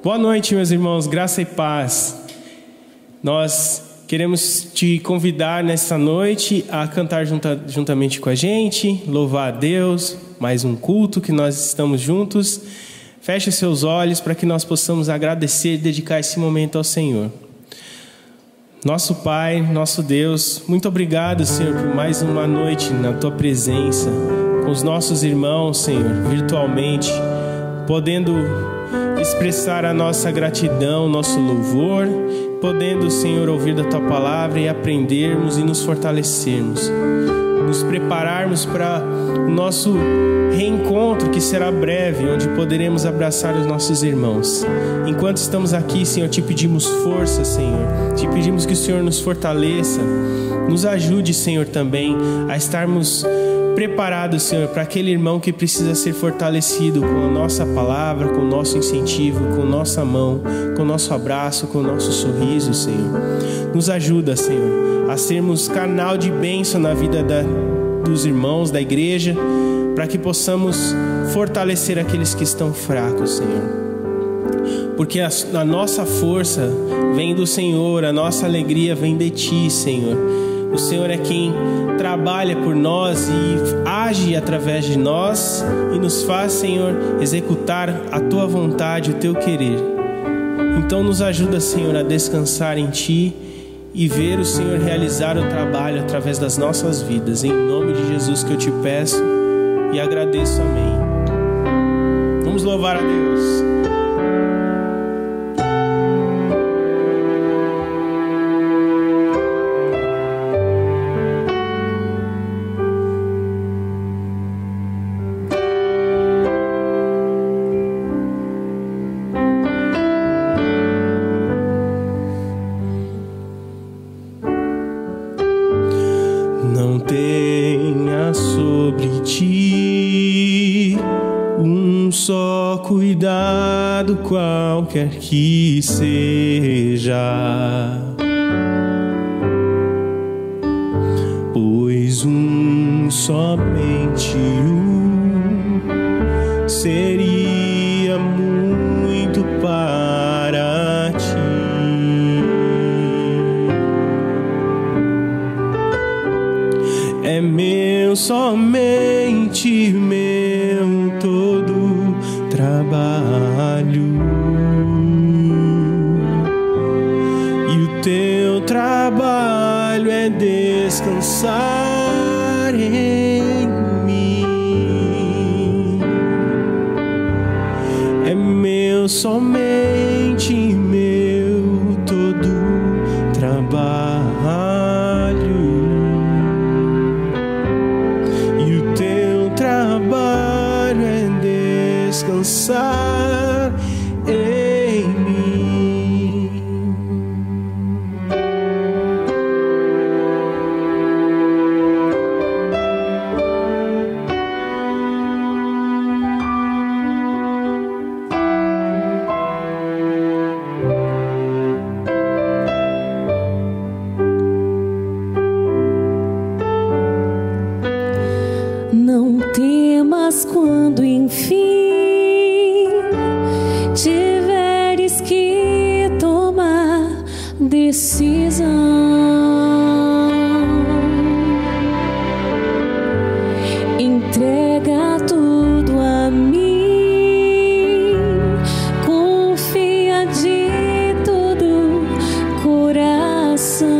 Boa noite, meus irmãos, graça e paz. Nós queremos te convidar nesta noite a cantar juntamente com a gente, louvar a Deus, mais um culto que nós estamos juntos. Feche seus olhos para que nós possamos agradecer e dedicar esse momento ao Senhor. Nosso Pai, nosso Deus, muito obrigado, Senhor, por mais uma noite na Tua presença, com os nossos irmãos, Senhor, virtualmente, podendo expressar a nossa gratidão, nosso louvor, podendo, Senhor, ouvir da Tua palavra e aprendermos e nos fortalecermos, nos prepararmos para o nosso reencontro que será breve, onde poderemos abraçar os nossos irmãos. Enquanto estamos aqui, Senhor, te pedimos força, Senhor, te pedimos que o Senhor nos fortaleça, nos ajude, Senhor, também a estarmos preparados, Senhor, para aquele irmão que precisa ser fortalecido com a nossa palavra, com o nosso incentivo, com nossa mão, com o nosso abraço, com o nosso sorriso, Senhor. Nos ajuda, Senhor, a sermos canal de bênção na vida dos irmãos da igreja, para que possamos fortalecer aqueles que estão fracos, Senhor. Porque a nossa força vem do Senhor, a nossa alegria vem de Ti, Senhor. O Senhor é quem trabalha por nós e age através de nós e nos faz, Senhor, executar a Tua vontade, o Teu querer. Então nos ajuda, Senhor, a descansar em Ti e ver o Senhor realizar o trabalho através das nossas vidas. Em nome de Jesus que eu te peço e agradeço. Amém. Vamos louvar a Deus. Não tenha sobre ti um só cuidado, qualquer que seja, pois somente seria muito para ti. É meu, somente meu, todo trabalho, e o teu trabalho é descansar em mim. É meu, somente meu, todo trabalho, descansar em mim. Não temas quando enfim tiveres que tomar decisão. Entrega tudo a mim, confia de todo coração.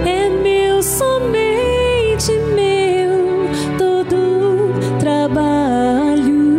É meu, somente meu, todo trabalho,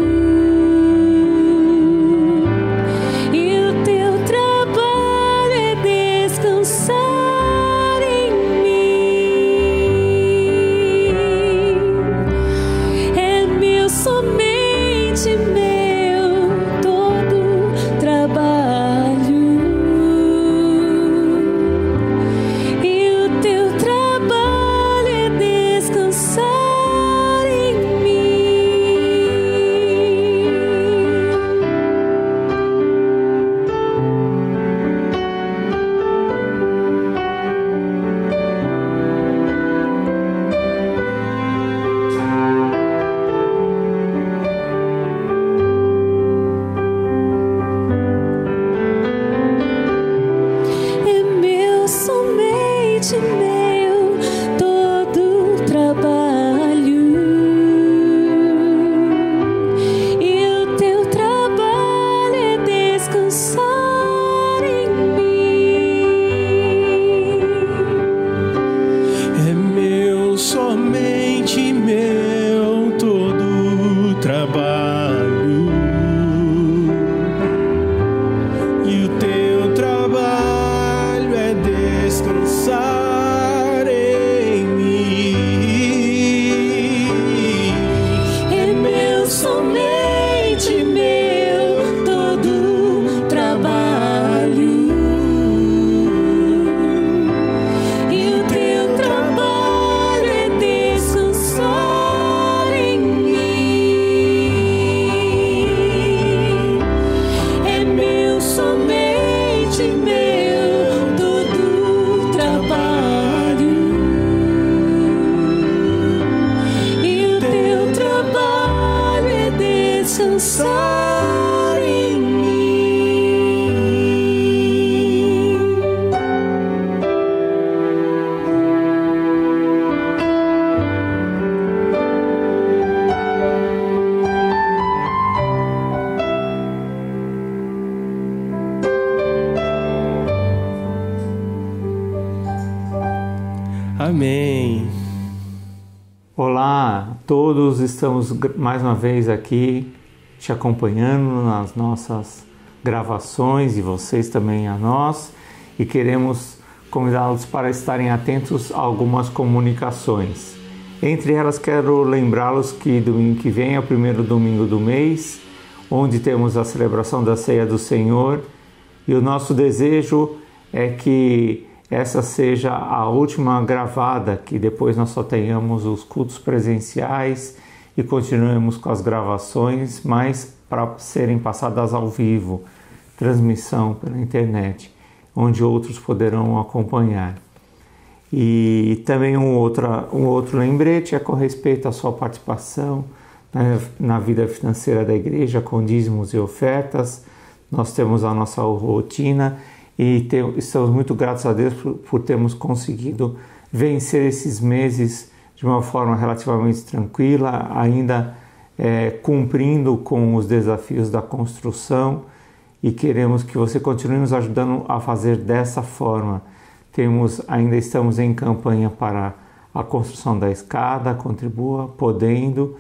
descansar em mim. Amém. Olá a todos, estamos mais uma vez aqui te acompanhando nas nossas gravações e vocês também a nós, e queremos convidá-los para estarem atentos a algumas comunicações. Entre elas, quero lembrá-los que domingo que vem é o primeiro domingo do mês, onde temos a celebração da Ceia do Senhor, e o nosso desejo é que essa seja a última gravada, que depois nós só tenhamos os cultos presenciais e continuemos com as gravações, mas para serem passadas ao vivo, transmissão pela internet, onde outros poderão acompanhar. E também um outro lembrete é com respeito à sua participação na vida financeira da igreja, com dízimos e ofertas. Nós temos a nossa rotina e estamos muito gratos a Deus por termos conseguido vencer esses meses de uma forma relativamente tranquila, ainda cumprindo com os desafios da construção, e queremos que você continue nos ajudando a fazer dessa forma. Ainda estamos em campanha para a construção da escada, contribua podendo,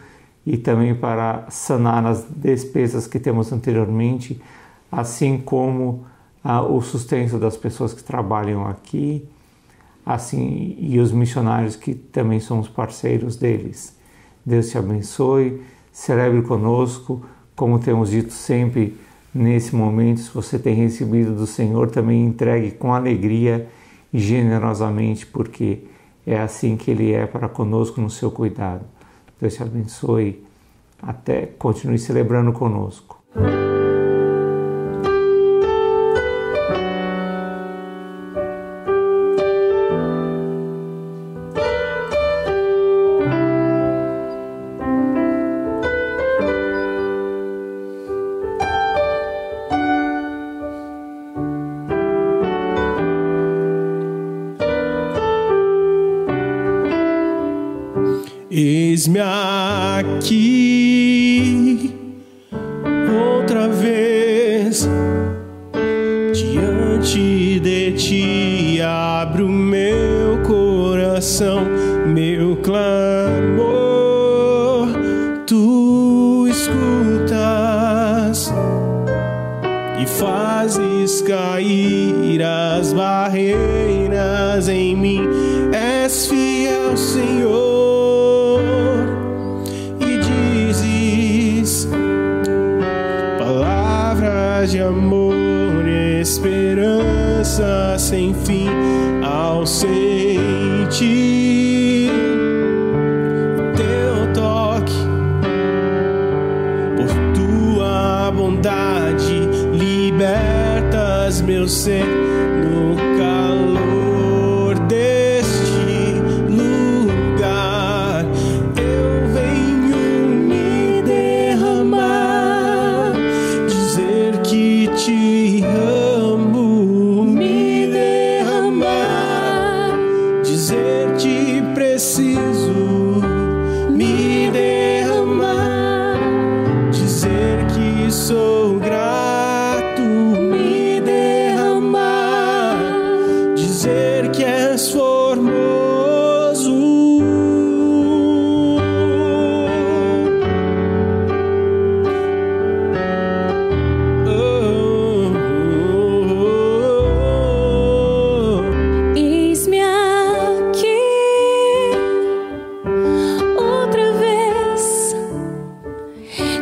e também para sanar as despesas que temos anteriormente, assim como o sustento das pessoas que trabalham aqui, assim, e os missionários que também somos parceiros deles. Deus te abençoe, celebre conosco, como temos dito sempre nesse momento. Se você tem recebido do Senhor, também entregue com alegria e generosamente, porque é assim que Ele é para conosco no seu cuidado. Deus te abençoe, continue celebrando conosco. Eis-me aqui outra vez diante de ti, abro meu coração, meu clamor, tu escutas e fazes cair as barreiras em mim. És fiel, Senhor, de amor, esperança sem fim ao sentir teu toque. Por tua bondade libertas meu ser no calor deste lugar. Eu venho me derramar, dizer que te amo, me derramar, dizer que preciso, me derramar, dizer que sou grato, me derramar, dizer que és formoso.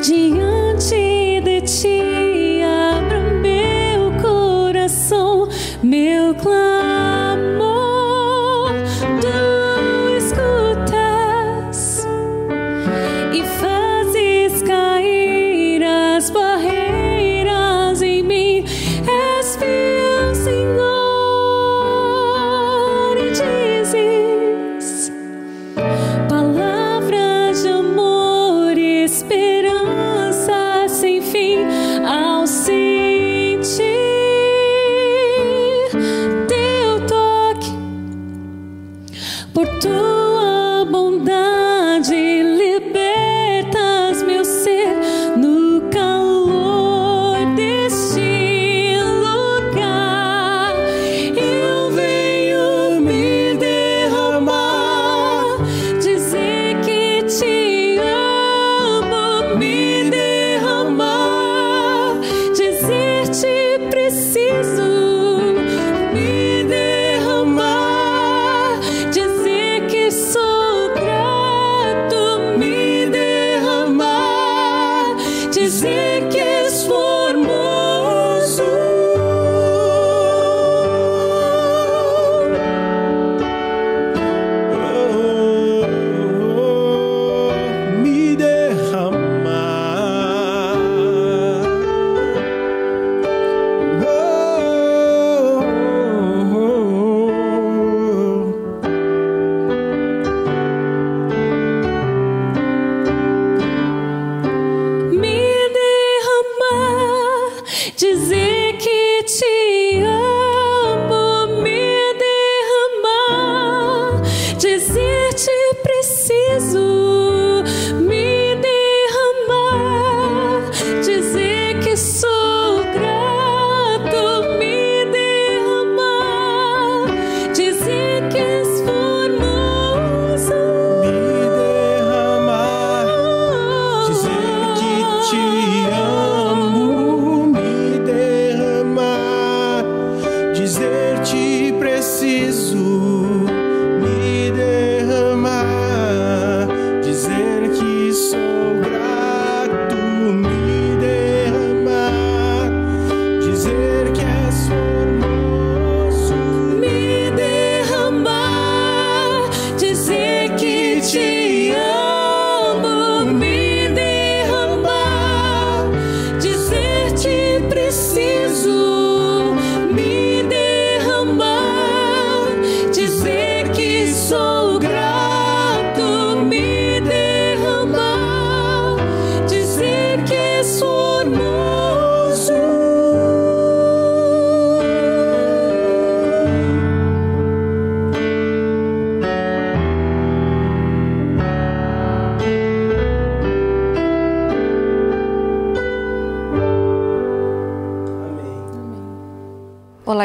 Diante de ti, abro meu coração, meu clamor, tu escutas e fazes cair as barreiras em mim. És fiel, Senhor, e dizes palavras de amor e esperança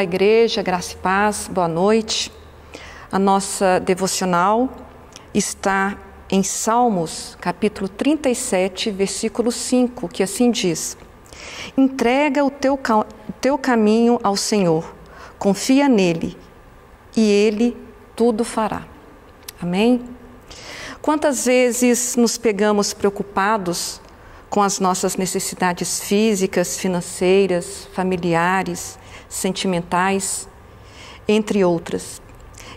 Olá, igreja, graça e paz, boa noite. A nossa devocional está em Salmos, capítulo 37, versículo 5, que assim diz: entrega o teu caminho ao Senhor, confia nele, e ele tudo fará. Amém? Quantas vezes nos pegamos preocupados com as nossas necessidades físicas, financeiras, familiares, sentimentais, entre outras,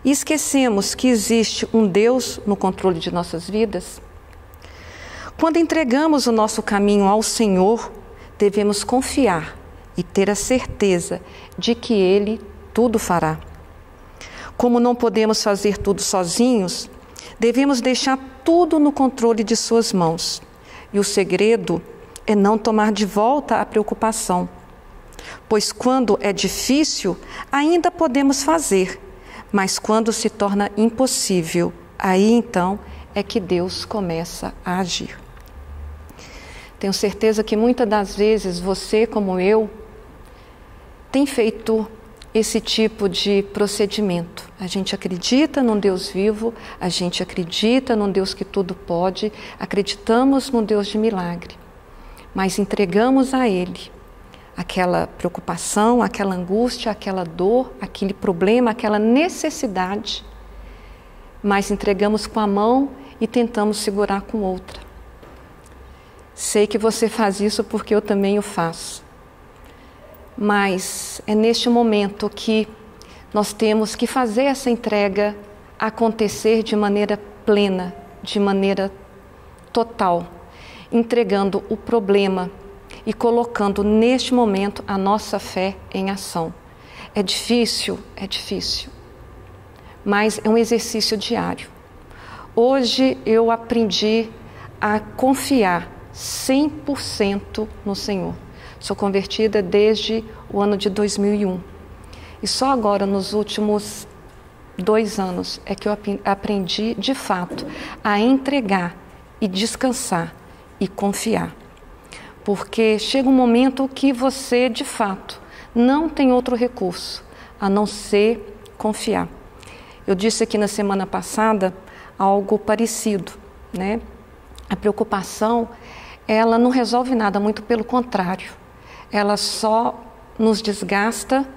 e esquecemos que existe um Deus no controle de nossas vidas? Quando entregamos o nosso caminho ao Senhor, devemos confiar e ter a certeza de que Ele tudo fará. Como não podemos fazer tudo sozinhos, devemos deixar tudo no controle de suas mãos. E o segredo é não tomar de volta a preocupação, pois quando é difícil, ainda podemos fazer, mas quando se torna impossível, aí então é que Deus começa a agir. Tenho certeza que muitas das vezes você, como eu, tem feito esse tipo de procedimento. A gente acredita num Deus vivo, a gente acredita num Deus que tudo pode, acreditamos num Deus de milagre, mas entregamos a Ele aquela preocupação, aquela angústia, aquela dor, aquele problema, aquela necessidade, mas entregamos com a mão e tentamos segurar com outra. Sei que você faz isso porque eu também o faço. Mas é neste momento que nós temos que fazer essa entrega acontecer de maneira plena, de maneira total, entregando o problema e colocando neste momento a nossa fé em ação. É difícil, mas é um exercício diário. Hoje eu aprendi a confiar 100% no Senhor. Sou convertida desde o ano de 2001. E só agora, nos últimos 2 anos, é que eu aprendi, de fato, a entregar e descansar e confiar. Porque chega um momento que você, de fato, não tem outro recurso a não ser confiar. Eu disse aqui na semana passada algo parecido, né? A preocupação, ela não resolve nada, muito pelo contrário. Ela só nos desgasta,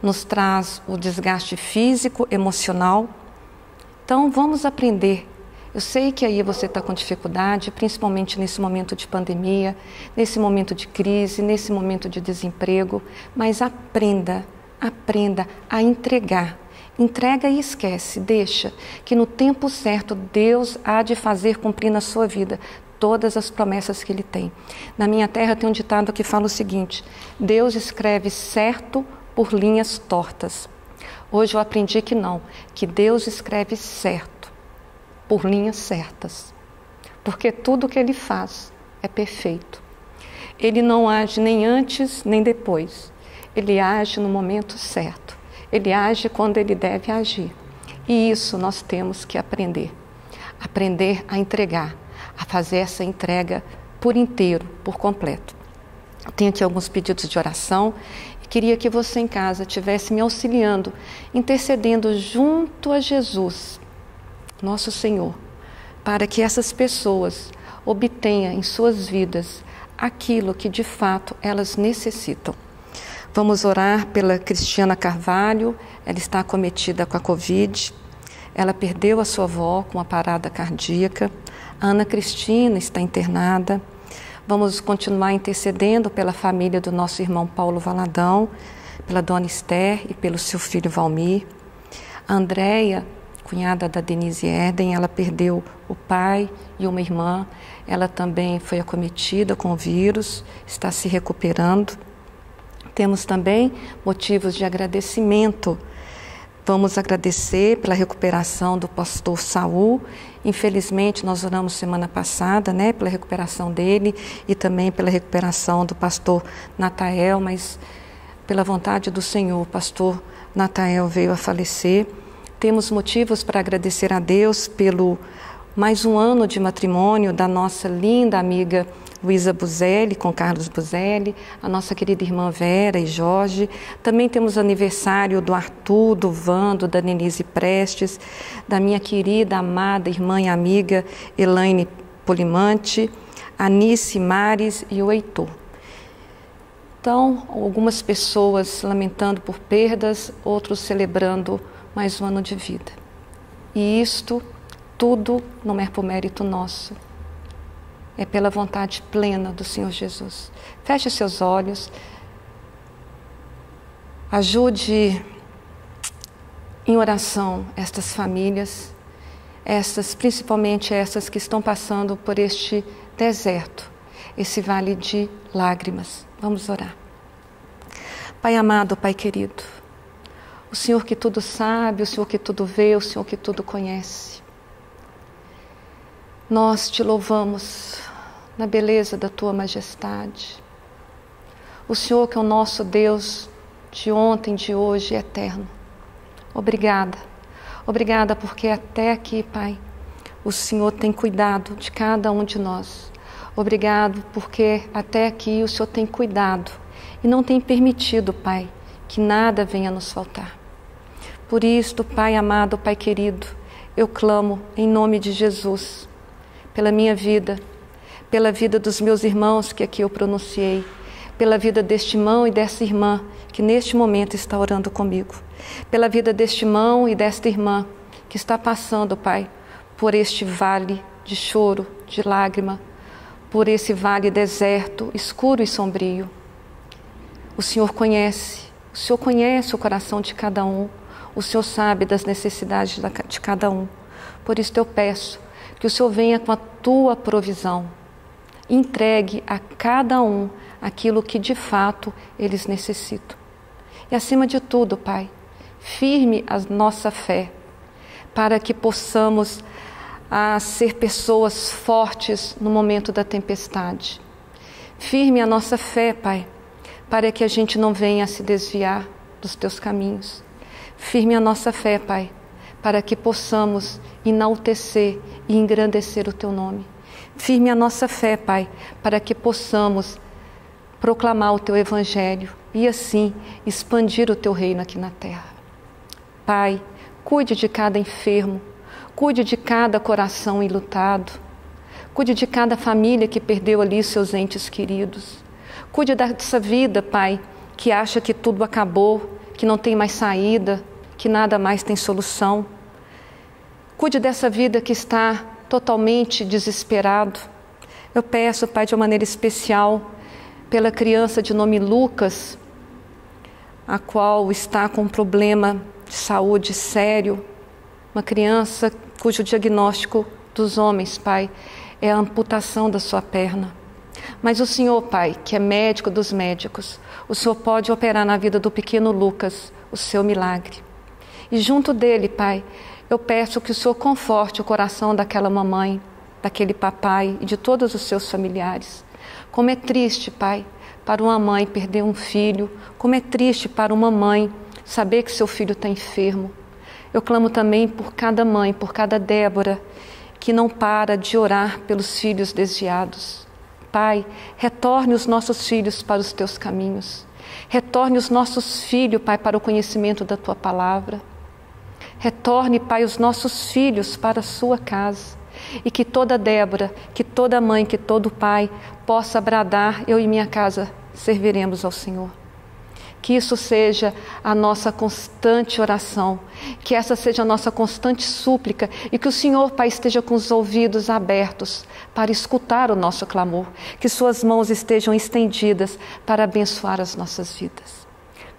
nos traz o desgaste físico, emocional. Então, vamos aprender. Eu sei que aí você está com dificuldade, principalmente nesse momento de pandemia, nesse momento de crise, nesse momento de desemprego, mas aprenda a entregar. Entrega e esquece, deixa que no tempo certo Deus há de fazer cumprir na sua vida todas as promessas que Ele tem. Na minha terra tem um ditado que fala o seguinte: Deus escreve certo por linhas tortas. Hoje eu aprendi que não, que Deus escreve certo por linhas certas, porque tudo que Ele faz é perfeito. Ele não age nem antes nem depois, Ele age no momento certo, Ele age quando Ele deve agir. E isso nós temos que aprender a entregar, a fazer essa entrega por inteiro, por completo. Eu tenho aqui alguns pedidos de oração e queria que você em casa estivesse me auxiliando, intercedendo junto a Jesus, nosso Senhor, para que essas pessoas obtenham em suas vidas aquilo que de fato elas necessitam. Vamos orar pela Cristiana Carvalho, ela está acometida com a Covid, ela perdeu a sua avó com uma parada cardíaca. A Ana Cristina está internada. Vamos continuar intercedendo pela família do nosso irmão Paulo Valadão, pela dona Esther e pelo seu filho Valmir. A Andréia, cunhada da Denise Erden, ela perdeu o pai e uma irmã. Ela também foi acometida com o vírus, está se recuperando. Temos também motivos de agradecimento. Vamos agradecer pela recuperação do pastor Saul. Infelizmente, nós oramos semana passada, né, pela recuperação dele e também pela recuperação do pastor Natael, mas pela vontade do Senhor, o pastor Natael veio a falecer. Temos motivos para agradecer a Deus pelo mais um ano de matrimônio da nossa linda amiga Luísa Buzelli, com Carlos Buzelli, a nossa querida irmã Vera e Jorge. Também temos aniversário do Arthur, do Vando, da Denise Prestes, da minha querida, amada irmã e amiga Elaine Polimante, Anice Mares e o Heitor. Então, algumas pessoas lamentando por perdas, outros celebrando mais um ano de vida. E isto tudo não é por mérito nosso, é pela vontade plena do Senhor Jesus. Feche seus olhos, ajude em oração estas famílias, principalmente essas que estão passando por este deserto, esse vale de lágrimas. Vamos orar. Pai amado, Pai querido, o Senhor que tudo sabe, o Senhor que tudo vê, o Senhor que tudo conhece, nós te louvamos na beleza da Tua majestade. O Senhor que é o nosso Deus de ontem, de hoje e eterno. Obrigada. Obrigada porque até aqui, Pai, o Senhor tem cuidado de cada um de nós. Obrigado porque até aqui o Senhor tem cuidado e não tem permitido, Pai, que nada venha nos faltar. Por isto, Pai amado, Pai querido, eu clamo em nome de Jesus, pela minha vida, pela vida dos meus irmãos que aqui eu pronunciei, pela vida deste irmão e dessa irmã que neste momento está orando comigo, pela vida deste irmão e desta irmã que está passando, Pai, por este vale de choro, de lágrima, por esse vale deserto, escuro e sombrio. O Senhor conhece o coração de cada um, o Senhor sabe das necessidades de cada um. Por isso eu peço que o Senhor venha com a Tua provisão, entregue a cada um aquilo que de fato eles necessitam. E acima de tudo, Pai, firme a nossa fé, para que possamos ser pessoas fortes no momento da tempestade. Firme a nossa fé, Pai, para que a gente não venha a se desviar dos Teus caminhos. Firme a nossa fé, Pai, para que possamos enaltecer e engrandecer o Teu nome. Firme a nossa fé, Pai, para que possamos proclamar o Teu Evangelho e assim expandir o Teu reino aqui na terra. Pai, cuide de cada enfermo, cuide de cada coração enlutado, cuide de cada família que perdeu ali seus entes queridos. Cuide dessa vida, Pai, que acha que tudo acabou, que não tem mais saída, que nada mais tem solução. Cuide dessa vida que está totalmente desesperado. Eu peço, Pai, de uma maneira especial, pela criança de nome Lucas, a qual está com um problema de saúde sério, uma criança cujo diagnóstico dos homens, Pai, é a amputação da sua perna. Mas o Senhor, Pai, que é médico dos médicos, o Senhor pode operar na vida do pequeno Lucas o seu milagre. E junto dele, Pai, eu peço que o Senhor conforte o coração daquela mamãe, daquele papai e de todos os seus familiares. Como é triste, Pai, para uma mãe perder um filho, como é triste para uma mãe saber que seu filho está enfermo. Eu clamo também por cada mãe, por cada Débora, que não para de orar pelos filhos desviados. Pai, retorne os nossos filhos para os Teus caminhos. Retorne os nossos filhos, Pai, para o conhecimento da Tua palavra. Retorne, Pai, os nossos filhos para a Sua casa. E que toda Débora, que toda mãe, que todo pai possa bradar: eu e minha casa serviremos ao Senhor. Que isso seja a nossa constante oração, que essa seja a nossa constante súplica e que o Senhor, Pai, esteja com os ouvidos abertos para escutar o nosso clamor, que Suas mãos estejam estendidas para abençoar as nossas vidas.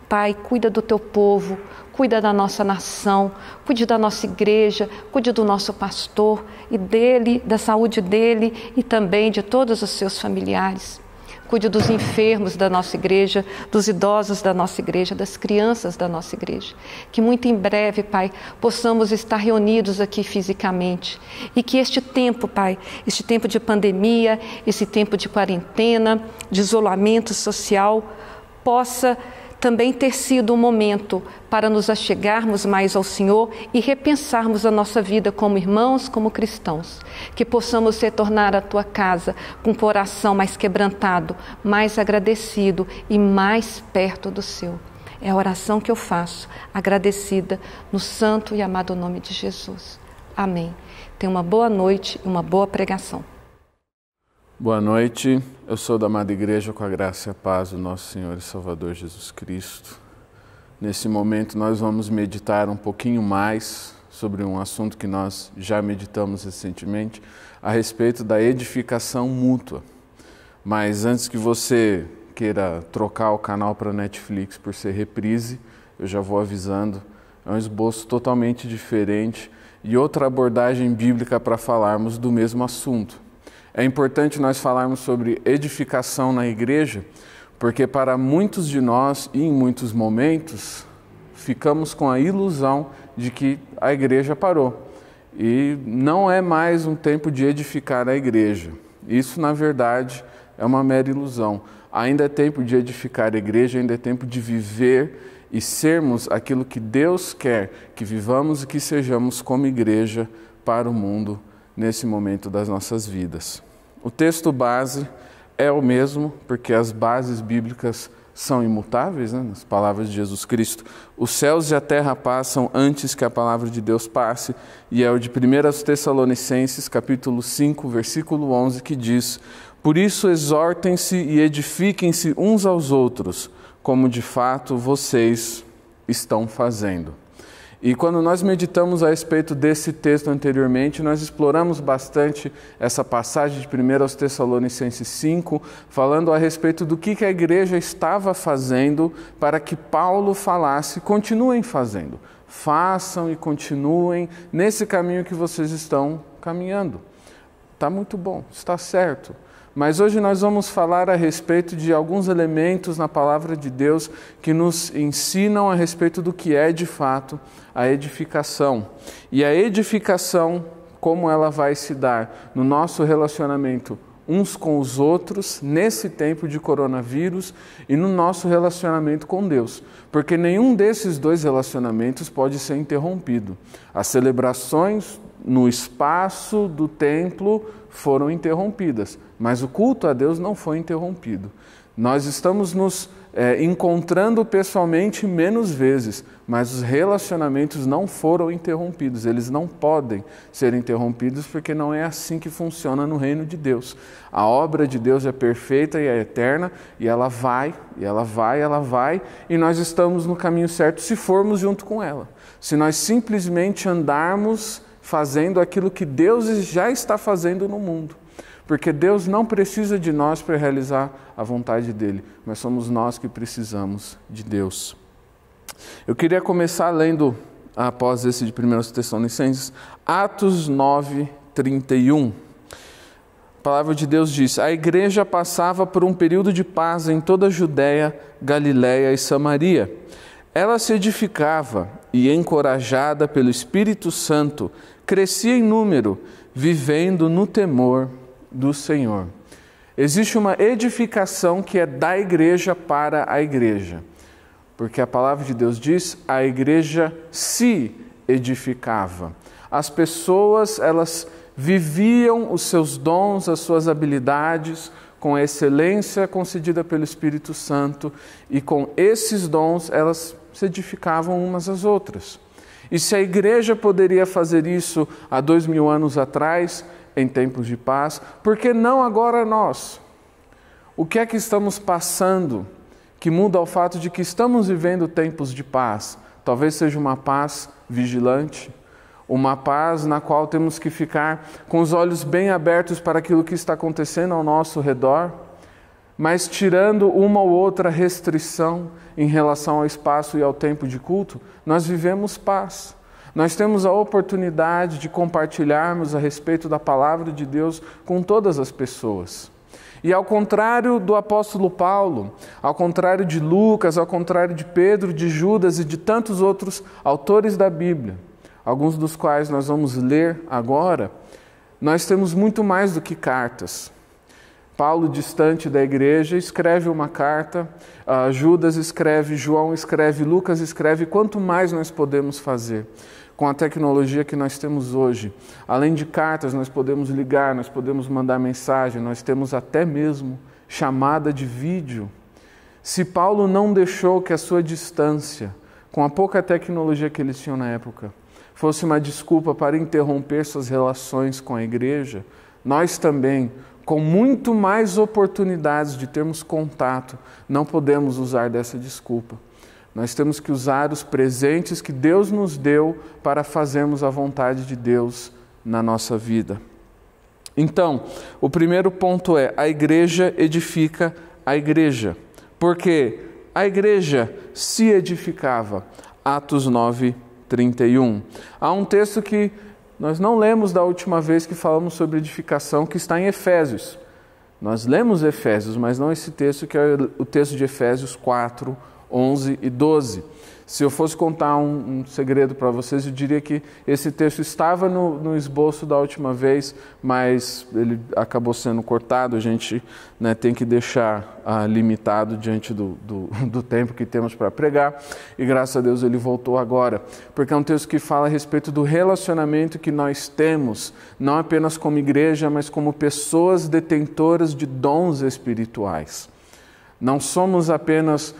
Pai, cuida do Teu povo, cuida da nossa nação, cuide da nossa igreja, cuide do nosso pastor e dele, da saúde dele e também de todos os seus familiares. Cuide dos enfermos da nossa igreja, dos idosos da nossa igreja, das crianças da nossa igreja. Que muito em breve, Pai, possamos estar reunidos aqui fisicamente. E que este tempo, Pai, este tempo de pandemia, esse tempo de quarentena, de isolamento social, possa também ter sido um momento para nos achegarmos mais ao Senhor e repensarmos a nossa vida como irmãos, como cristãos. Que possamos retornar à tua casa com o coração mais quebrantado, mais agradecido e mais perto do seu. É a oração que eu faço, agradecida no santo e amado nome de Jesus. Amém. Tenha uma boa noite e uma boa pregação. Boa noite, eu sou da amada igreja com a graça e a paz do nosso Senhor e Salvador Jesus Cristo. Nesse momento nós vamos meditar um pouquinho mais sobre um assunto que nós já meditamos recentemente, a respeito da edificação mútua. Mas antes que você queira trocar o canal para Netflix por ser reprise, eu já vou avisando, é um esboço totalmente diferente e outra abordagem bíblica para falarmos do mesmo assunto. É importante nós falarmos sobre edificação na igreja, porque para muitos de nós, e em muitos momentos, ficamos com a ilusão de que a igreja parou. E não é mais um tempo de edificar a igreja. Isso, na verdade, é uma mera ilusão. Ainda é tempo de edificar a igreja, ainda é tempo de viver e sermos aquilo que Deus quer que vivamos e que sejamos como igreja para o mundo nesse momento das nossas vidas. O texto base é o mesmo, porque as bases bíblicas são imutáveis, né? Nas palavras de Jesus Cristo. Os céus e a terra passam antes que a palavra de Deus passe, e é o de 1 Tessalonicenses, capítulo 5, versículo 11, que diz: por isso exortem-se e edifiquem-se uns aos outros, como de fato vocês estão fazendo. E quando nós meditamos a respeito desse texto anteriormente, nós exploramos bastante essa passagem de 1 Tessalonicenses 5, falando a respeito do que a igreja estava fazendo para que Paulo falasse: continuem fazendo, façam e continuem nesse caminho que vocês estão caminhando. Está muito bom, está certo. Mas hoje nós vamos falar a respeito de alguns elementos na palavra de Deus que nos ensinam a respeito do que é de fato a edificação. E a edificação, como ela vai se dar no nosso relacionamento uns com os outros, nesse tempo de coronavírus, e no nosso relacionamento com Deus. Porque nenhum desses dois relacionamentos pode ser interrompido. As celebrações no espaço do templo foram interrompidas, mas o culto a Deus não foi interrompido. Nós estamos nos encontrando pessoalmente menos vezes, mas os relacionamentos não foram interrompidos. Eles não podem ser interrompidos porque não é assim que funciona no reino de Deus. A obra de Deus é perfeita e é eterna, e ela vai, e nós estamos no caminho certo se formos junto com ela. Se nós simplesmente andarmos fazendo aquilo que Deus já está fazendo no mundo. Porque Deus não precisa de nós para realizar a vontade dEle, mas somos nós que precisamos de Deus. Eu queria começar lendo, após esse de 1 Tessalonicenses, Atos 9, 31. A palavra de Deus diz: a igreja passava por um período de paz em toda a Judéia, Galiléia e Samaria. Ela se edificava e, encorajada pelo Espírito Santo, crescia em número, vivendo no temor do Senhor. Existe uma edificação que é da igreja para a igreja, porque a palavra de Deus diz: a igreja se edificava. As pessoas, elas viviam os seus dons, as suas habilidades com a excelência concedida pelo Espírito Santo, e com esses dons elas se edificavam umas às outras. E se a igreja poderia fazer isso há 2000 anos atrás, em tempos de paz, por que não agora nós? O que é que estamos passando que muda ao fato de que estamos vivendo tempos de paz? Talvez seja uma paz vigilante, uma paz na qual temos que ficar com os olhos bem abertos para aquilo que está acontecendo ao nosso redor, mas tirando uma ou outra restrição em relação ao espaço e ao tempo de culto, nós vivemos paz. Nós temos a oportunidade de compartilharmos a respeito da palavra de Deus com todas as pessoas. E ao contrário do apóstolo Paulo, ao contrário de Lucas, ao contrário de Pedro, de Judas e de tantos outros autores da Bíblia, alguns dos quais nós vamos ler agora, nós temos muito mais do que cartas. Paulo, distante da igreja, escreve uma carta, Judas escreve, João escreve, Lucas escreve. Quanto mais nós podemos fazer com a tecnologia que nós temos hoje? Além de cartas, nós podemos ligar, nós podemos mandar mensagem, nós temos até mesmo chamada de vídeo. Se Paulo não deixou que a sua distância, com a pouca tecnologia que eles tinham na época, fosse uma desculpa para interromper suas relações com a igreja, nós também, com muito mais oportunidades de termos contato, não podemos usar dessa desculpa. Nós temos que usar os presentes que Deus nos deu para fazermos a vontade de Deus na nossa vida. Então, o primeiro ponto é: a igreja edifica a igreja. Porque a igreja se edificava. Atos 9:31. Há um texto que nós não lemos da última vez que falamos sobre edificação, que está em Efésios. Nós lemos Efésios, mas não esse texto, que é o texto de Efésios 4, 11 e 12. Se eu fosse contar um segredo para vocês, eu diria que esse texto estava no esboço da última vez, mas ele acabou sendo cortado. A gente, tem que deixar limitado diante do tempo que temos para pregar. E graças a Deus ele voltou agora, porque é um texto que fala a respeito do relacionamento que nós temos, não apenas como igreja, mas como pessoas detentoras de dons espirituais. Não somos apenas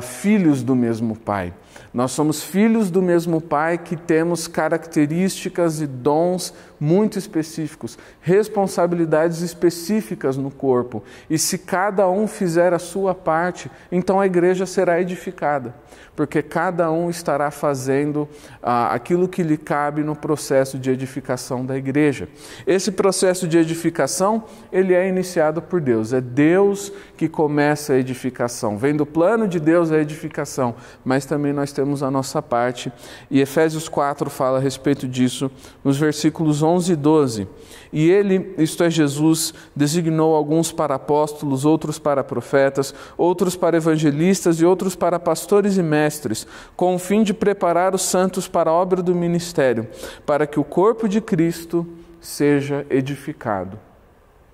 filhos do mesmo Pai. Nós somos filhos do mesmo Pai que temos características e dons muito específicos, responsabilidades específicas no corpo. E se cada um fizer a sua parte, então a igreja será edificada, porque cada um estará fazendo aquilo que lhe cabe no processo de edificação da igreja. Esse processo de edificação, ele é iniciado por Deus. É Deus que começa a edificação. Vem do plano de Deus a edificação, mas também nós temos a nossa parte. E Efésios 4 fala a respeito disso nos versículos 11 e 12. E ele, isto é Jesus, designou alguns para apóstolos, outros para profetas, outros para evangelistas e outros para pastores e mestres, com o fim de preparar os santos para a obra do ministério, para que o corpo de Cristo seja edificado.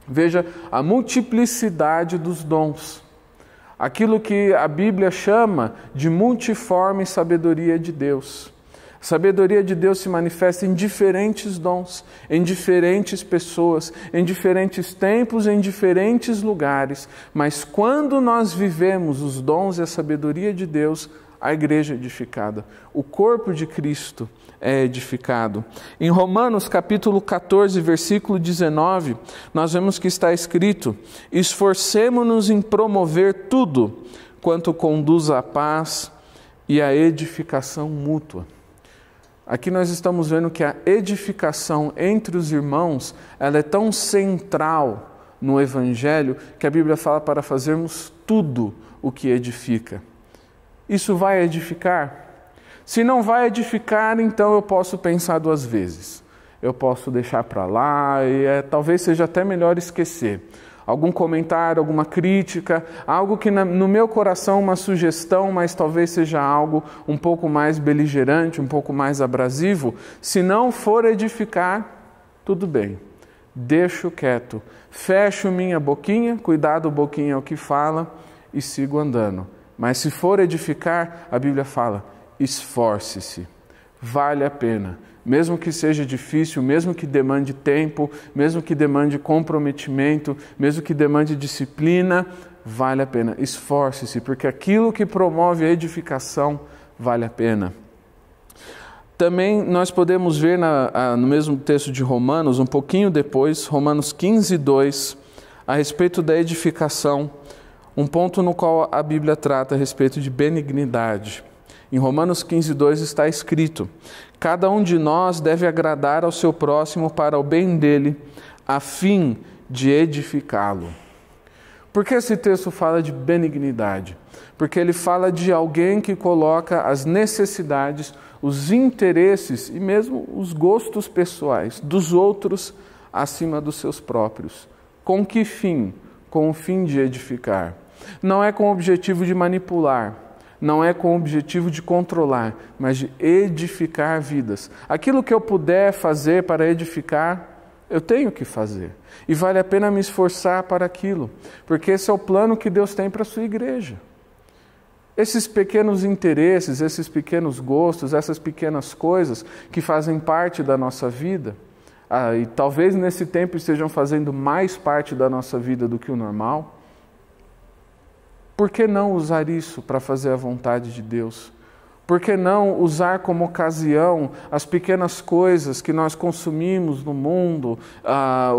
Veja a multiplicidade dos dons. Aquilo que a Bíblia chama de multiforme sabedoria de Deus. A sabedoria de Deus se manifesta em diferentes dons, em diferentes pessoas, em diferentes tempos, em diferentes lugares. Mas quando nós vivemos os dons e a sabedoria de Deus, a igreja é edificada. O corpo de Cristo é edificado. Em Romanos capítulo 14, versículo 19, nós vemos que está escrito: esforcemo-nos em promover tudo quanto conduz à paz e à edificação mútua. Aqui nós estamos vendo que a edificação entre os irmãos, ela é tão central no Evangelho, que a Bíblia fala para fazermos tudo o que edifica. Isso vai edificar? Se não vai edificar, então eu posso pensar duas vezes. Eu posso deixar para lá e talvez seja até melhor esquecer. Algum comentário, alguma crítica, algo que no meu coração uma sugestão, mas talvez seja algo um pouco mais beligerante, um pouco mais abrasivo. Se não for edificar, tudo bem, deixo quieto, fecho minha boquinha, cuidado, boquinha é o que fala, e sigo andando. Mas se for edificar, a Bíblia fala: esforce-se, vale a pena. Mesmo que seja difícil, mesmo que demande tempo, mesmo que demande comprometimento, mesmo que demande disciplina, vale a pena. Esforce-se, porque aquilo que promove a edificação vale a pena. Também nós podemos ver no mesmo texto de Romanos, um pouquinho depois, Romanos 15, 2, a respeito da edificação, um ponto no qual a Bíblia trata a respeito de benignidade. Em Romanos 15, 2 está escrito: cada um de nós deve agradar ao seu próximo para o bem dele, a fim de edificá-lo. Por que esse texto fala de benignidade? Porque ele fala de alguém que coloca as necessidades, os interesses e mesmo os gostos pessoais dos outros acima dos seus próprios. Com que fim? Com o fim de edificar. Não é com o objetivo de manipular, não é com o objetivo de controlar, mas de edificar vidas. Aquilo que eu puder fazer para edificar, eu tenho que fazer. E vale a pena me esforçar para aquilo, porque esse é o plano que Deus tem para a sua igreja. Esses pequenos interesses, esses pequenos gostos, essas pequenas coisas que fazem parte da nossa vida, e talvez nesse tempo estejam fazendo mais parte da nossa vida do que o normal, por que não usar isso para fazer a vontade de Deus? Por que não usar como ocasião as pequenas coisas que nós consumimos no mundo,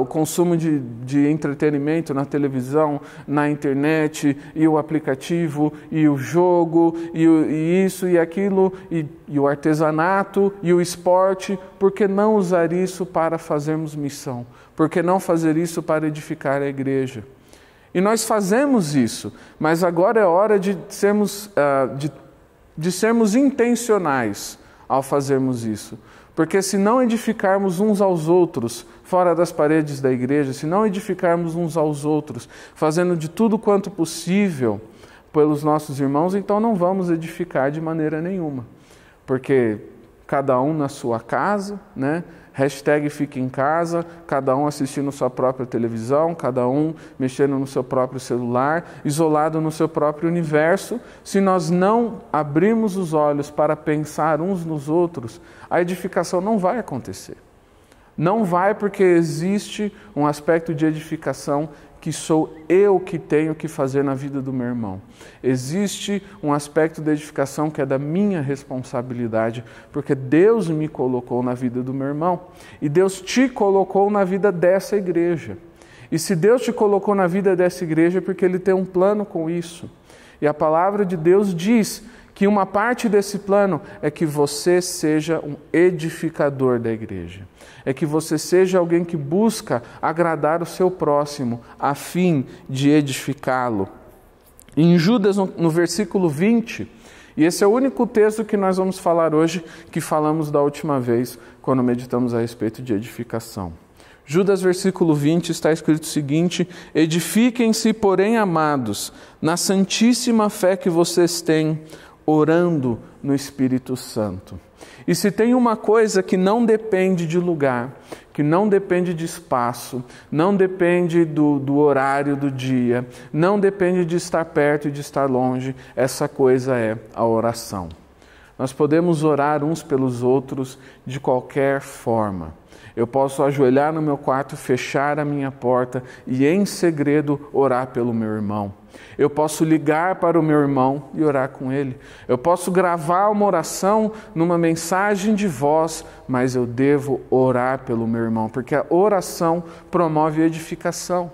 o consumo de entretenimento na televisão, na internet, e o aplicativo, e o jogo, e isso e aquilo, e o artesanato, e o esporte? Por que não usar isso para fazermos missão? Por que não fazer isso para edificar a igreja? E nós fazemos isso, mas agora é hora de sermos intencionais ao fazermos isso. Porque se não edificarmos uns aos outros fora das paredes da igreja, se não edificarmos uns aos outros, fazendo de tudo quanto possível pelos nossos irmãos, então não vamos edificar de maneira nenhuma. Porque cada um na sua casa, né? Hashtag fica em casa, cada um assistindo sua própria televisão, cada um mexendo no seu próprio celular, isolado no seu próprio universo. Se nós não abrirmos os olhos para pensar uns nos outros, a edificação não vai acontecer. Não vai, porque existe um aspecto de edificação que sou eu que tenho que fazer na vida do meu irmão. Existe um aspecto de edificação que é da minha responsabilidade, porque Deus me colocou na vida do meu irmão. E Deus te colocou na vida dessa igreja. E se Deus te colocou na vida dessa igreja, é porque Ele tem um plano com isso. E a palavra de Deus diz que uma parte desse plano é que você seja um edificador da igreja. É que você seja alguém que busca agradar o seu próximo, a fim de edificá-lo. Em Judas, no versículo 20, e esse é o único texto que nós vamos falar hoje, que falamos da última vez, quando meditamos a respeito de edificação. Judas, versículo 20, está escrito o seguinte: edifiquem-se, porém, amados, na santíssima fé que vocês têm, orando no Espírito Santo. E se tem uma coisa que não depende de lugar, que não depende de espaço, não depende do horário do dia, não depende de estar perto e de estar longe, essa coisa é a oração. Nós podemos orar uns pelos outros de qualquer forma. Eu posso ajoelhar no meu quarto, fechar a minha porta e em segredo orar pelo meu irmão. Eu posso ligar para o meu irmão e orar com ele. Eu posso gravar uma oração numa mensagem de voz, mas eu devo orar pelo meu irmão, porque a oração promove edificação.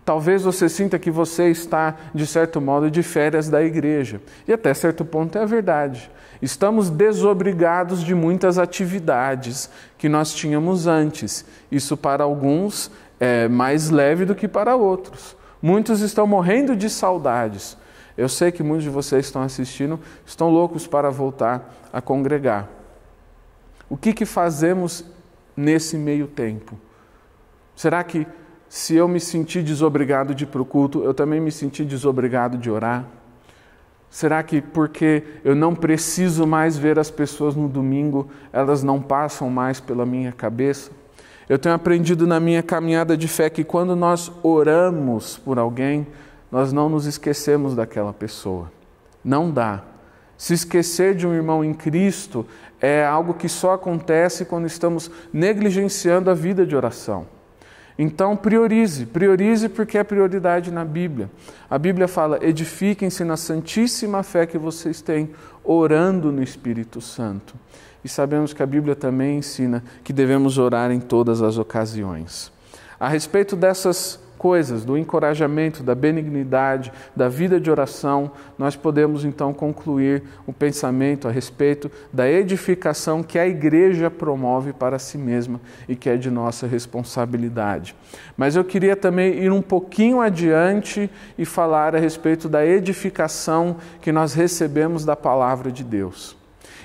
Talvez você sinta que você está, de certo modo, de férias da igreja. E até certo ponto é verdade. Estamos desobrigados de muitas atividades que nós tínhamos antes. Isso para alguns é mais leve do que para outros. Muitos estão morrendo de saudades. Eu sei que muitos de vocês estão assistindo, estão loucos para voltar a congregar. O que fazemos nesse meio tempo? Será que se eu me sentir desobrigado de ir para o culto, eu também me senti desobrigado de orar? Será que porque eu não preciso mais ver as pessoas no domingo, elas não passam mais pela minha cabeça? Eu tenho aprendido na minha caminhada de fé que quando nós oramos por alguém, nós não nos esquecemos daquela pessoa. Não dá. Se esquecer de um irmão em Cristo é algo que só acontece quando estamos negligenciando a vida de oração. Então priorize porque é prioridade na Bíblia. A Bíblia fala: edifiquem-se na santíssima fé que vocês têm, orando no Espírito Santo. E sabemos que a Bíblia também ensina que devemos orar em todas as ocasiões. A respeito dessas coisas, do encorajamento, da benignidade, da vida de oração, nós podemos então concluir o pensamento a respeito da edificação que a igreja promove para si mesma e que é de nossa responsabilidade. Mas eu queria também ir um pouquinho adiante e falar a respeito da edificação que nós recebemos da palavra de Deus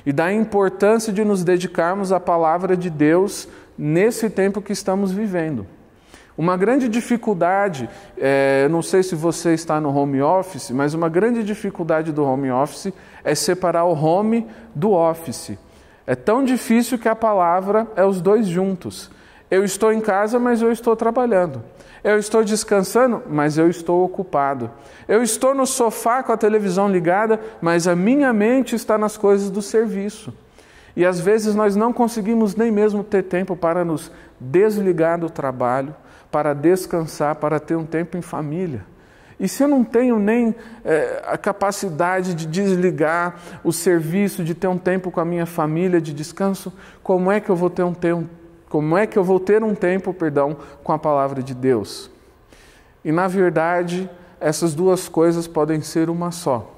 e da importância de nos dedicarmos à palavra de Deus nesse tempo que estamos vivendo. Uma grande dificuldade, não sei se você está no home office, mas uma grande dificuldade do home office é separar o home do office. É tão difícil que a palavra é os dois juntos. Eu estou em casa, mas eu estou trabalhando. Eu estou descansando, mas eu estou ocupado. Eu estou no sofá com a televisão ligada, mas a minha mente está nas coisas do serviço. E às vezes nós não conseguimos nem mesmo ter tempo para nos desligar do trabalho, para descansar, para ter um tempo em família. E se eu não tenho nem a capacidade de desligar o serviço, de ter um tempo com a minha família de descanso, como é que eu vou ter um tempo com a palavra de Deus? E na verdade, essas duas coisas podem ser uma só.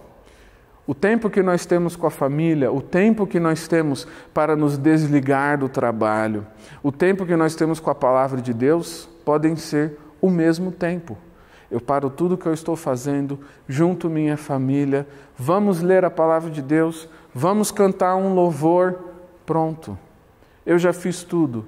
O tempo que nós temos com a família, o tempo que nós temos para nos desligar do trabalho, o tempo que nós temos com a palavra de Deus, podem ser o mesmo tempo. Eu paro tudo que eu estou fazendo, junto minha família, vamos ler a palavra de Deus, vamos cantar um louvor, pronto. Eu já fiz tudo.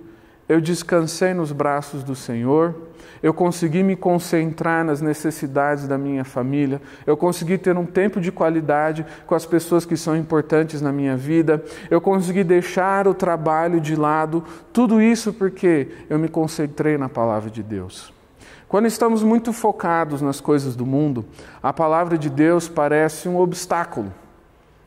Eu descansei nos braços do Senhor, eu consegui me concentrar nas necessidades da minha família, eu consegui ter um tempo de qualidade com as pessoas que são importantes na minha vida, eu consegui deixar o trabalho de lado, tudo isso porque eu me concentrei na palavra de Deus. Quando estamos muito focados nas coisas do mundo, a palavra de Deus parece um obstáculo.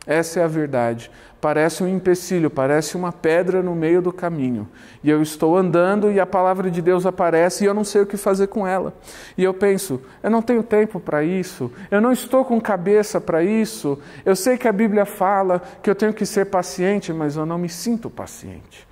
Essa é a verdade. Parece um empecilho, parece uma pedra no meio do caminho. E eu estou andando e a palavra de Deus aparece e eu não sei o que fazer com ela. E eu penso, eu não tenho tempo para isso, eu não estou com cabeça para isso, eu sei que a Bíblia fala que eu tenho que ser paciente, mas eu não me sinto paciente.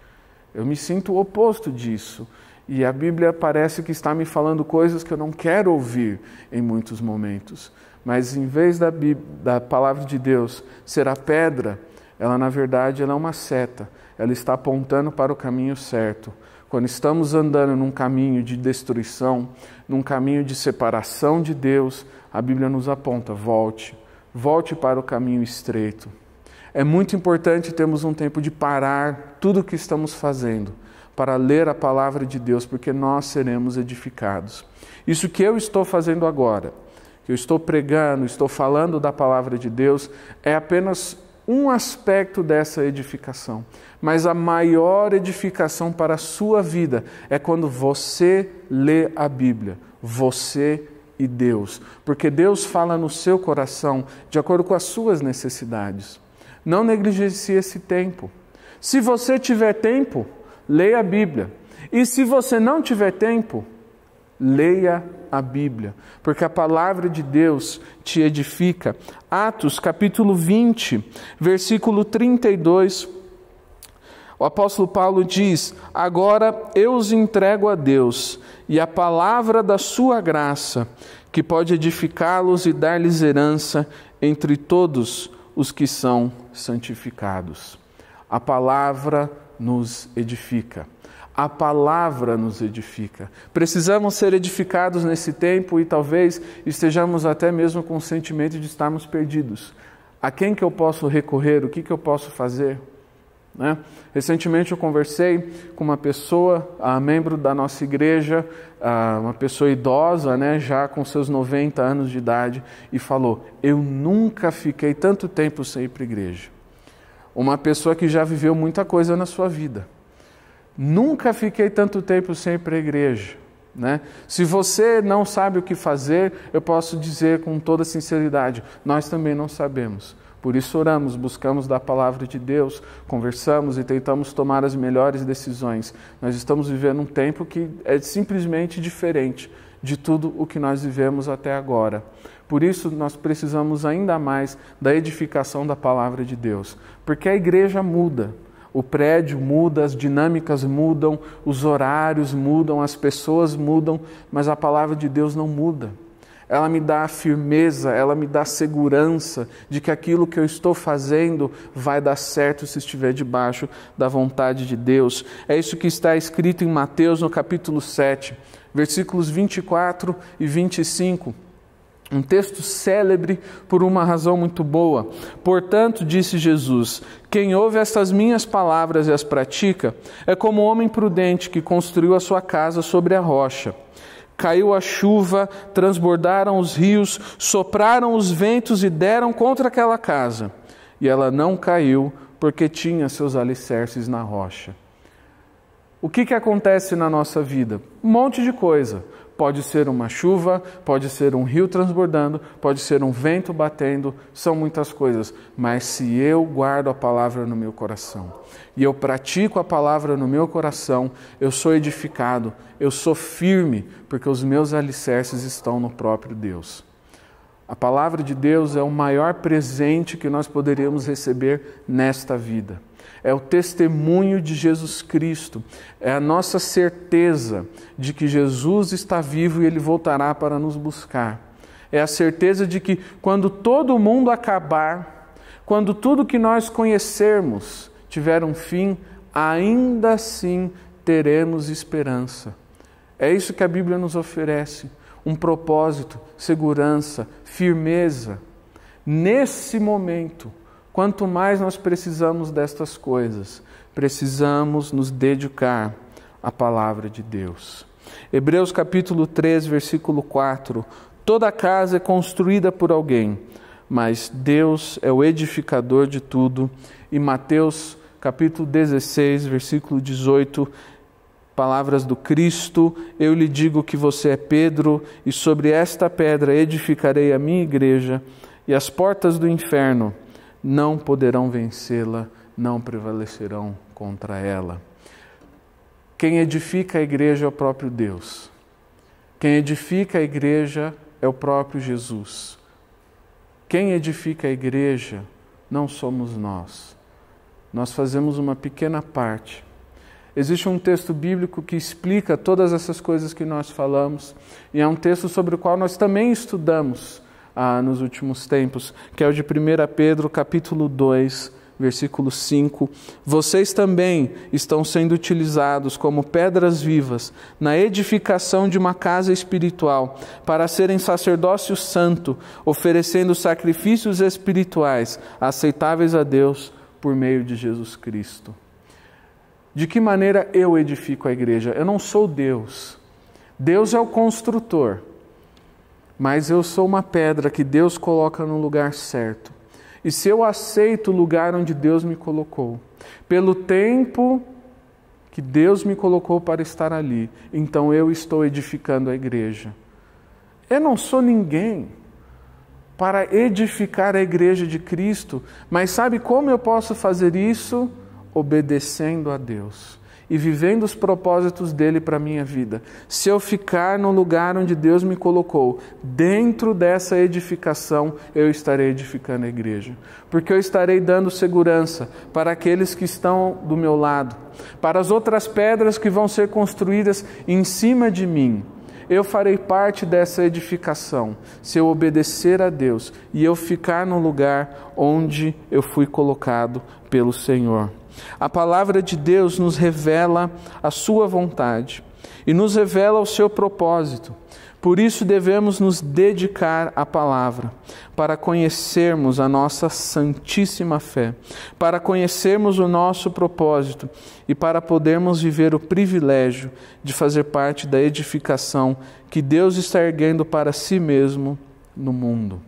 Eu me sinto o oposto disso. E a Bíblia parece que está me falando coisas que eu não quero ouvir em muitos momentos. Mas em vez da palavra de Deus ser a pedra, ela na verdade ela é uma seta. Ela está apontando para o caminho certo. Quando estamos andando num caminho de destruição, num caminho de separação de Deus, a Bíblia nos aponta, volte para o caminho estreito. É muito importante termos um tempo de parar tudo o que estamos fazendo, para ler a palavra de Deus, porque nós seremos edificados. Isso que eu estou fazendo agora, que eu estou pregando, estou falando da palavra de Deus, é apenas um aspecto dessa edificação. Mas a maior edificação para a sua vida é quando você lê a Bíblia, você e Deus. Porque Deus fala no seu coração de acordo com as suas necessidades. Não negligencie esse tempo. Se você tiver tempo, leia a Bíblia. E se você não tiver tempo, leia a Bíblia, porque a palavra de Deus te edifica. Atos capítulo 20, versículo 32, o apóstolo Paulo diz: agora eu os entrego a Deus e a palavra da sua graça, que pode edificá-los e dar-lhes herança entre todos os que são santificados. A palavra nos edifica. A palavra nos edifica. Precisamos ser edificados nesse tempo e talvez estejamos até mesmo com o sentimento de estarmos perdidos. A quem que eu posso recorrer? O que eu posso fazer? Né? Recentemente eu conversei com uma pessoa, membro da nossa igreja, uma pessoa idosa, né, já com seus 90 anos de idade, e falou: eu nunca fiquei tanto tempo sem ir para a igreja. Uma pessoa que já viveu muita coisa na sua vida. Nunca fiquei tanto tempo sem ir para a igreja. Né? Se você não sabe o que fazer, eu posso dizer com toda sinceridade, nós também não sabemos. Por isso oramos, buscamos da palavra de Deus, conversamos e tentamos tomar as melhores decisões. Nós estamos vivendo um tempo que é simplesmente diferente de tudo o que nós vivemos até agora. Por isso nós precisamos ainda mais da edificação da palavra de Deus, porque a igreja muda. O prédio muda, as dinâmicas mudam, os horários mudam, as pessoas mudam, mas a palavra de Deus não muda. Ela me dá a firmeza, ela me dá a segurança de que aquilo que eu estou fazendo vai dar certo se estiver debaixo da vontade de Deus. É isso que está escrito em Mateus no capítulo 7, versículos 24 e 25. Um texto célebre por uma razão muito boa. Portanto, disse Jesus, quem ouve estas minhas palavras e as pratica, é como um homem prudente que construiu a sua casa sobre a rocha. Caiu a chuva, transbordaram os rios, sopraram os ventos e deram contra aquela casa. E ela não caiu, porque tinha seus alicerces na rocha. O que acontece na nossa vida? Um monte de coisa. Pode ser uma chuva, pode ser um rio transbordando, pode ser um vento batendo, são muitas coisas. Mas se eu guardo a palavra no meu coração e eu pratico a palavra no meu coração, eu sou edificado, eu sou firme, porque os meus alicerces estão no próprio Deus. A palavra de Deus é o maior presente que nós poderíamos receber nesta vida. É o testemunho de Jesus Cristo, é a nossa certeza de que Jesus está vivo e Ele voltará para nos buscar. É a certeza de que quando todo mundo acabar, quando tudo que nós conhecermos tiver um fim, ainda assim teremos esperança. É isso que a Bíblia nos oferece, um propósito, segurança, firmeza. Nesse momento, quanto mais nós precisamos destas coisas, precisamos nos dedicar à palavra de Deus. Hebreus capítulo 3, versículo 4. Toda casa é construída por alguém, mas Deus é o edificador de tudo. E Mateus capítulo 16, versículo 18, palavras do Cristo: eu lhe digo que você é Pedro, e sobre esta pedra edificarei a minha igreja, e as portas do inferno não poderão vencê-la, não prevalecerão contra ela. Quem edifica a igreja é o próprio Deus. Quem edifica a igreja é o próprio Jesus. Quem edifica a igreja não somos nós. Nós fazemos uma pequena parte. Existe um texto bíblico que explica todas essas coisas que nós falamos, e é um texto sobre o qual nós também estudamos nos últimos tempos, que é o de 1 Pedro capítulo 2, versículo 5. Vocês também estão sendo utilizados como pedras vivas na edificação de uma casa espiritual, para serem sacerdócio santo, oferecendo sacrifícios espirituais aceitáveis a Deus por meio de Jesus Cristo. De que maneira eu edifico a igreja? Eu não sou Deus. Deus é o construtor. Mas eu sou uma pedra que Deus coloca no lugar certo. E se eu aceito o lugar onde Deus me colocou, pelo tempo que Deus me colocou para estar ali, então eu estou edificando a igreja. Eu não sou ninguém para edificar a igreja de Cristo, mas sabe como eu posso fazer isso? Obedecendo a Deus e vivendo os propósitos dele para a minha vida. Se eu ficar no lugar onde Deus me colocou, dentro dessa edificação, eu estarei edificando a igreja. Porque eu estarei dando segurança para aqueles que estão do meu lado, para as outras pedras que vão ser construídas em cima de mim. Eu farei parte dessa edificação, se eu obedecer a Deus e eu ficar no lugar onde eu fui colocado pelo Senhor. A palavra de Deus nos revela a sua vontade e nos revela o seu propósito. Por isso devemos nos dedicar à palavra, para conhecermos a nossa santíssima fé, para conhecermos o nosso propósito e para podermos viver o privilégio de fazer parte da edificação que Deus está erguendo para si mesmo no mundo.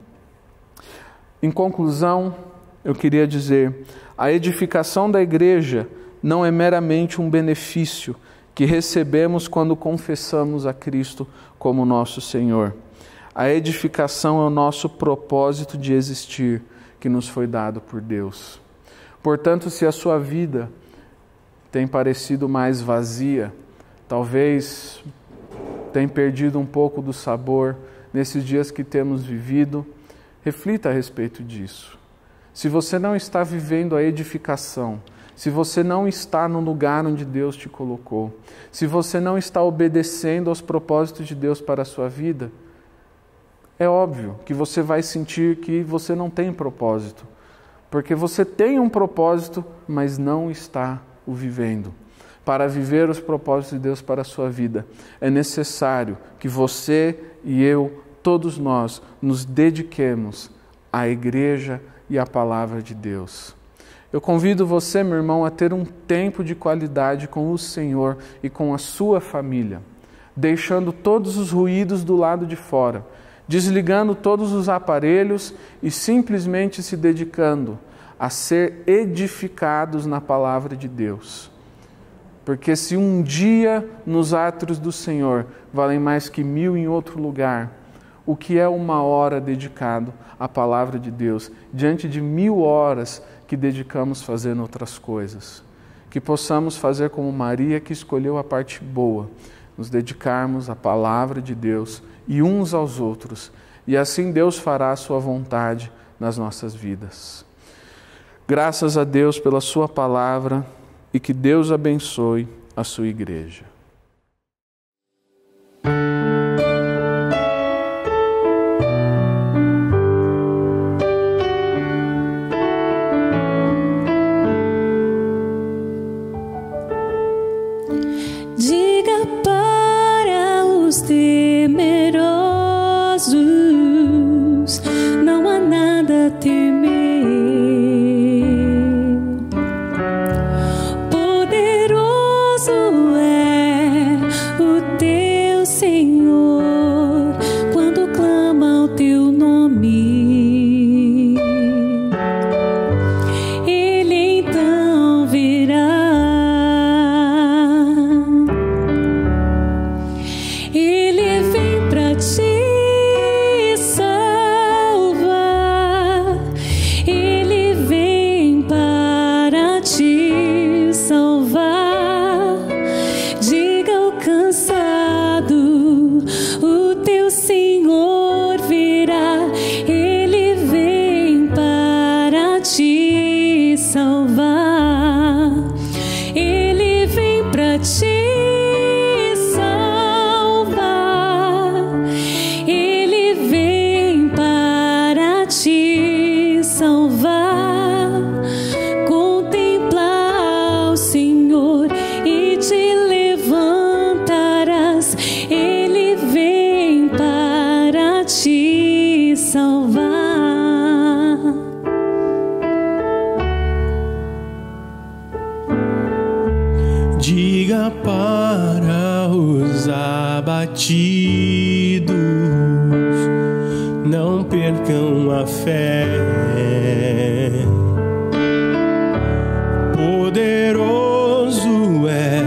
Em conclusão, eu queria dizer: a edificação da igreja não é meramente um benefício que recebemos quando confessamos a Cristo como nosso Senhor. A edificação é o nosso propósito de existir, que nos foi dado por Deus. Portanto, se a sua vida tem parecido mais vazia, talvez tenha perdido um pouco do sabor nesses dias que temos vivido, reflita a respeito disso. Se você não está vivendo a edificação, se você não está no lugar onde Deus te colocou, se você não está obedecendo aos propósitos de Deus para a sua vida, é óbvio que você vai sentir que você não tem propósito, porque você tem um propósito, mas não está o vivendo. Para viver os propósitos de Deus para a sua vida, é necessário que você e eu, todos nós, nos dediquemos à igreja e à palavra de Deus. Eu convido você, meu irmão, a ter um tempo de qualidade com o Senhor e com a sua família, deixando todos os ruídos do lado de fora, desligando todos os aparelhos e simplesmente se dedicando a ser edificados na palavra de Deus. Porque se um dia nos átrios do Senhor valem mais que 1000 em outro lugar, o que é 1 hora dedicado à palavra de Deus, diante de 1000 horas que dedicamos fazendo outras coisas? Que possamos fazer como Maria, que escolheu a parte boa, nos dedicarmos à palavra de Deus e uns aos outros, e assim Deus fará a sua vontade nas nossas vidas. Graças a Deus pela sua palavra e que Deus abençoe a sua igreja. Diga para os temerosos, não há nada a temer. Poderoso é o teu Senhor quando clama o teu nome. Ele então virá. Ele vem pra te salvar. Ele vem para te salvar. Diga ao cansado, o teu Senhor virá. Ele vem para te salvar. Ele vem pra te salvar. Contempla o Senhor e te levantarás. Ele vem para te salvar. Diga para os abatidos, não percam a fé. Poderoso é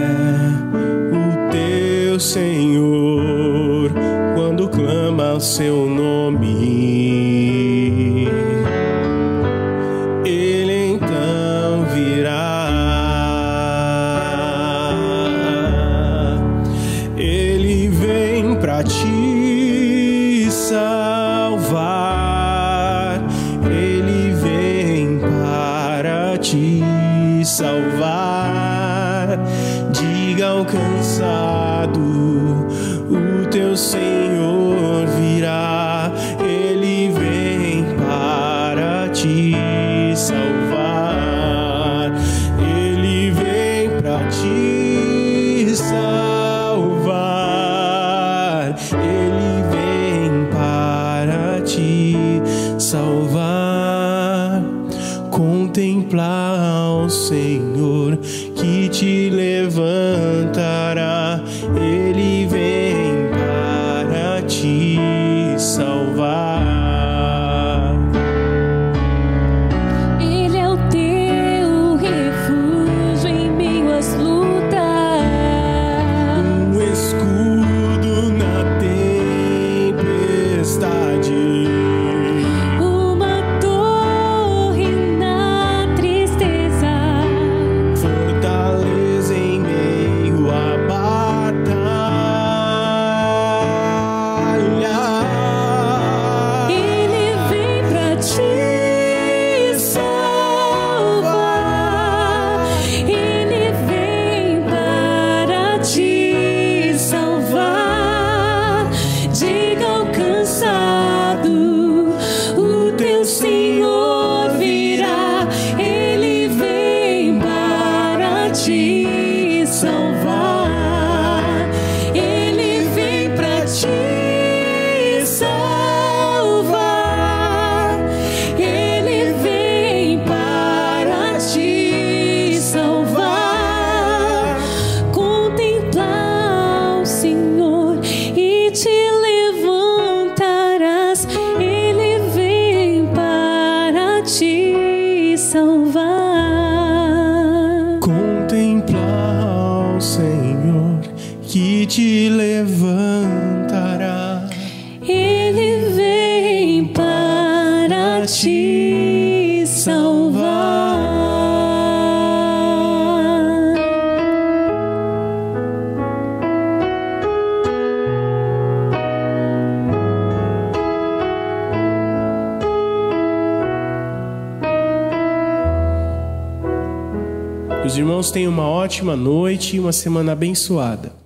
o teu Senhor quando clama o seu nome. Ele então virá. Ele vem pra te salvar. Ele vem para te salvar. Diga ao cansado, o teu Senhor virá. Ele vem para te salvar. Ele vem para te salvar. Ele vem para te salvar. Contemplar o Senhor que te levantará. Ele vem para te salvar. Ele é o teu refúgio em meio às lutas, Um escudo na tempestade. uma torre na tristeza, Fortaleza em meio à batalha. ele vem pra te salvar. Ele vem para te salvar. Diga ao cansado, o teu Senhor virá. Ele vem para te salvar. Ele vem para te salvar. Ele vem para te salvar. Contemplar o Senhor e te levantarás. Ele vem para para te salvar. Que os irmãos tenham uma ótima noite e uma semana abençoada.